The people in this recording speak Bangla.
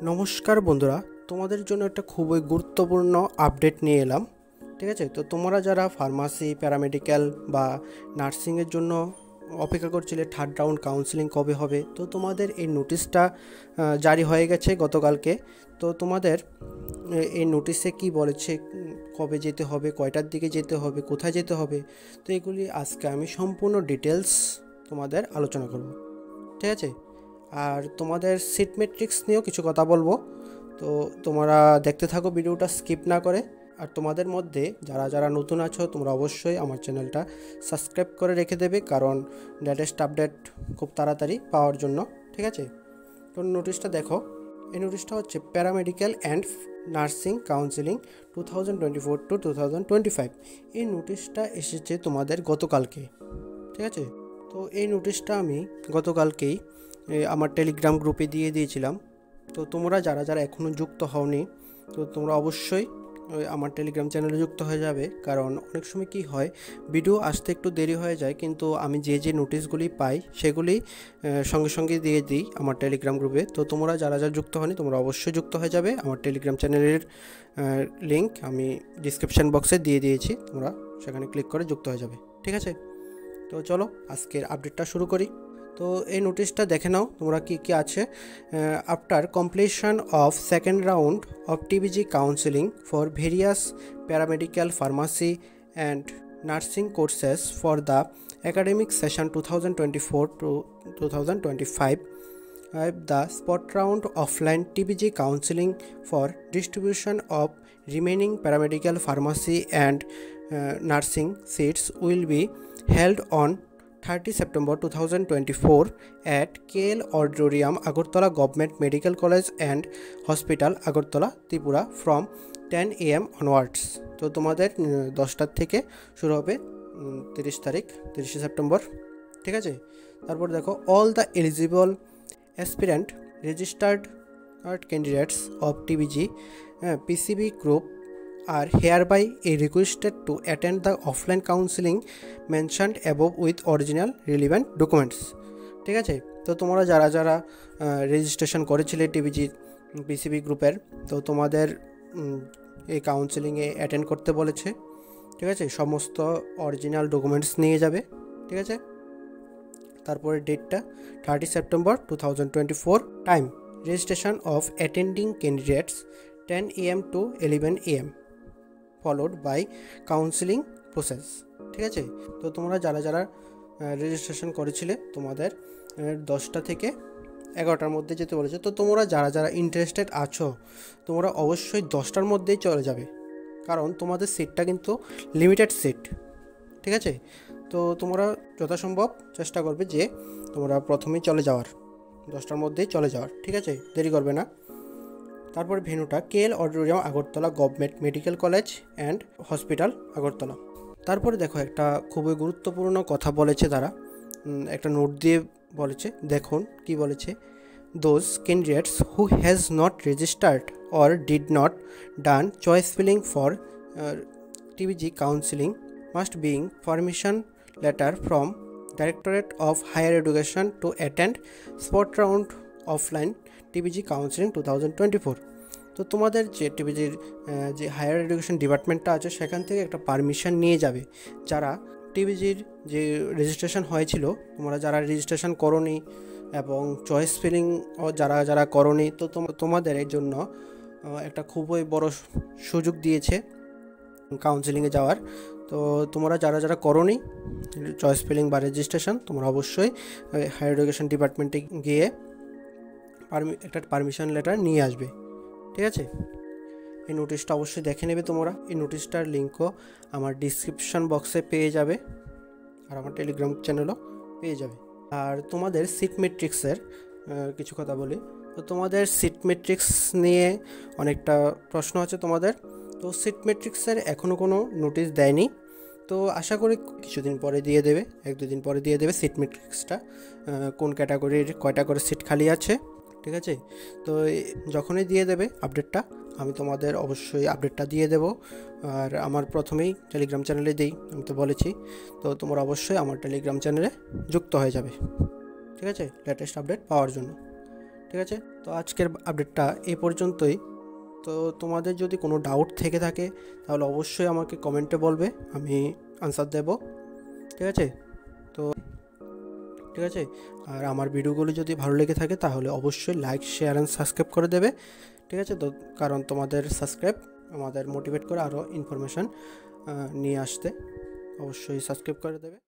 নমস্কার বন্ধুরা, তোমাদের জন্য একটা খুবই গুরুত্বপূর্ণ আপডেট নিয়ে এলাম। ঠিক আছে, তো তোমরা যারা ফার্মাসি, প্যারামেডিক্যাল বা নার্সিংয়ের জন্য অপেক্ষা করছিলে থার্ড রাউন্ড কাউন্সেলিং কবে হবে, তো তোমাদের এই নোটিশটা জারি হয়ে গেছে গতকালকে। তো তোমাদের এই নোটিশে কি বলেছে, কবে যেতে হবে, কয়টার দিকে যেতে হবে, কোথায় যেতে হবে, তো এগুলি আজকে আমি সম্পূর্ণ ডিটেলস তোমাদের আলোচনা করব। ঠিক আছে, আর তোমাদের সিট ম্যাট্রিক্স নিয়েও কিছু কথা বলবো। তো তোমরা দেখতে থাকো ভিডিওটা স্কিপ না করে। আর তোমাদের মধ্যে যারা যারা নতুন আছো, তোমরা অবশ্যই আমার চ্যানেলটা সাবস্ক্রাইব করে রেখে দেবে, কারণ লেটেস্ট আপডেট খুব তাড়াতাড়ি পাওয়ার জন্য। ঠিক আছে, তো নোটিশটা দেখো। এই নোটিশটা হচ্ছে paramedical and nursing counselling 2024 to 2025। এই নোটিশটা এসেছে তোমাদের গতকালকে। ঠিক আছে, তো এই নোটিশটা আমি গতকালকেই আমার টেলিগ্রাম গ্রুপে দিয়ে দিয়েছিলাম। তো তোমরা যারা যারা এখনও যুক্ত হওনি, তো তোমরা অবশ্যই আমার টেলিগ্রাম চ্যানেলে যুক্ত হয়ে যাবে, কারণ অনেক সময় কি হয়, ভিডিও আসতে একটু দেরি হয়ে যায়, কিন্তু আমি যে যে নোটিশগুলি পাই সেগুলি সঙ্গে সঙ্গে দিয়ে দিই আমার টেলিগ্রাম গ্রুপে। তো তোমরা যারা যারা যুক্ত হওনি, তোমরা অবশ্যই যুক্ত হয়ে যাবে। আমার টেলিগ্রাম চ্যানেলের লিঙ্ক আমি ডিসক্রিপশান বক্সে দিয়ে দিয়েছি, তোমরা সেখানে ক্লিক করে যুক্ত হয়ে যাবে। ঠিক আছে, তো চলো আজকের আপডেটটা শুরু করি। তো এই নোটিশটা দেখে নাও তোমরা কি কি আছে। After completion of second round of TBG counselling for various paramedical, pharmacy and nursing courses for the academic session 2024 to 2025, the spot round offline TBG counseling for distribution of remaining paramedical, pharmacy and nursing seats will be held on 30 September 2024 at KL Auditorium, Agartala Government Medical College and Hospital, Agartala, Tripura from 10 AM onwards। তো তোমাদের 10টার থেকে শুরু হবে 30 সেপ্টেম্বর। ঠিক আছে, তারপর দেখো, all the eligible aspirant registered candidates of TBG PCB group are hereby requested to attend the offline counseling mentioned above with original relevant documents। ঠিক আছে, তো তোমরা যারা যারা রেজিস্ট্রেশন করেছিলে টিবিজি পিসিবি গ্রুপের, তো তোমাদের এই কাউন্সেলিংয়ে অ্যাটেন্ড করতে বলেছে। ঠিক আছে, সমস্ত অরিজিনাল ডকুমেন্টস নিয়ে যাবে। ঠিক আছে, তারপরে ডেটটা 30 September 2024। Time registration of attending candidates 10 AM to 11 AM, followed by counselling process. ঠিক আছে, তো তোমরা যারা যারা রেজিস্ট্রেশন করেছিলে, তোমাদের 10টা থেকে 11টার মধ্যে যেতে বলেছে। তো তোমরা যারা যারা ইন্টারেস্টেড আছো, তোমরা অবশ্যই 10টার মধ্যেই চলে যাবে, কারণ তোমাদের সিটটা কিন্তু লিমিটেড সিট। ঠিক আছে, তো তোমরা যথাসম্ভব চেষ্টা করবে যে তোমরা প্রথমেই চলে যাওয়ার, 10টার মধ্যেই চলে যাওয়ার। ঠিক আছে, দেরি করবে না। তারপর ভেন্যুটা KL auditorium, Agartala government medical college and hospital, Agartala. তারপরে দেখো, একটা খুবই গুরুত্বপূর্ণ কথা বলেছে তারা, একটা নোট দিয়ে বলেছে। দেখুন কি বলেছে, those candidates who has not registered or did not done choice filling for TBG counselling must being permission letter from Directorate of Higher Education to attend spot round offline TBG counseling 2024। তো তোমাদের যে টিবিজির যে হায়ার এডুকেশন ডিপার্টমেন্টটা আছে, সেখান থেকে একটা পারমিশন নিয়ে যাবে। যারা টিবিজির যে রেজিস্ট্রেশন হয়েছিল, তোমরা যারা রেজিস্ট্রেশন করোনি এবং চয়েস ফিলিং যারা যারা করোনি, তো তোমাদের এর জন্য একটা খুবই বড় সুযোগ দিয়েছে কাউন্সেলিংয়ে যাওয়ার। তো তোমরা যারা যারা করোনি চয়েস ফিলিং বা রেজিস্ট্রেশন, তোমরা অবশ্যই হায়ার এডুকেশন ডিপার্টমেন্টে গিয়ে একটা পারমিশন লেটার নিয়ে আসবে। ঠিক আছে, এই নোটিশটা অবশ্যই দেখে নেবে তোমরা। এই নোটিশটার লিঙ্কও আমার ডিসক্রিপশন বক্সে পেয়ে যাবে, আর আমার টেলিগ্রাম চ্যানেলও পেয়ে যাবে। আর তোমাদের সিট ম্যাট্রিক্সের কিছু কথা বলি। তো তোমাদের সিট ম্যাট্রিক্স নিয়ে অনেকটা প্রশ্ন আছে তোমাদের। তো সিট ম্যাট্রিক্সের এখনও কোনো নোটিশ দেয়নি, তো আশা করি কিছুদিন পরে দিয়ে দেবে, 1-2 দিন পরে দিয়ে দেবে সিট ম্যাট্রিক্সটা, কোন ক্যাটাগরির কয়টা করে সিট খালি আছে। ঠিক আছে, তো যখনই দিয়ে দেবে আপডেটটা, আমি তোমাদের অবশ্যই আপডেটটা দিয়ে দেব। আর আমার প্রথমেই টেলিগ্রাম চ্যানেলে দিই, আমি তো বলেছি। তো তোমরা অবশ্যই আমার টেলিগ্রাম চ্যানেলে যুক্ত হয়ে যাবে। ঠিক আছে, লেটেস্ট আপডেট পাওয়ার জন্য। ঠিক আছে, তো আজকের আপডেটটা এই পর্যন্তই। তো তোমাদের যদি কোনো ডাউট থেকে থাকে তাহলে অবশ্যই আমাকে কমেন্টে বলবে, আমি আনসার দেব। ঠিক আছে, তো ঠিক আছে, আর আমার ভিডিওগুলো যদি ভালো লেগে থাকে তাহলে অবশ্যই লাইক, শেয়ার অ্যান্ড সাবস্ক্রাইব করে দেবে। ঠিক আছে, তো কারণ তোমাদের সাবস্ক্রাইব আমাদের মোটিভেট করে আরও ইনফরমেশান নিয়ে আসতে। অবশ্যই সাবস্ক্রাইব করে দেবে।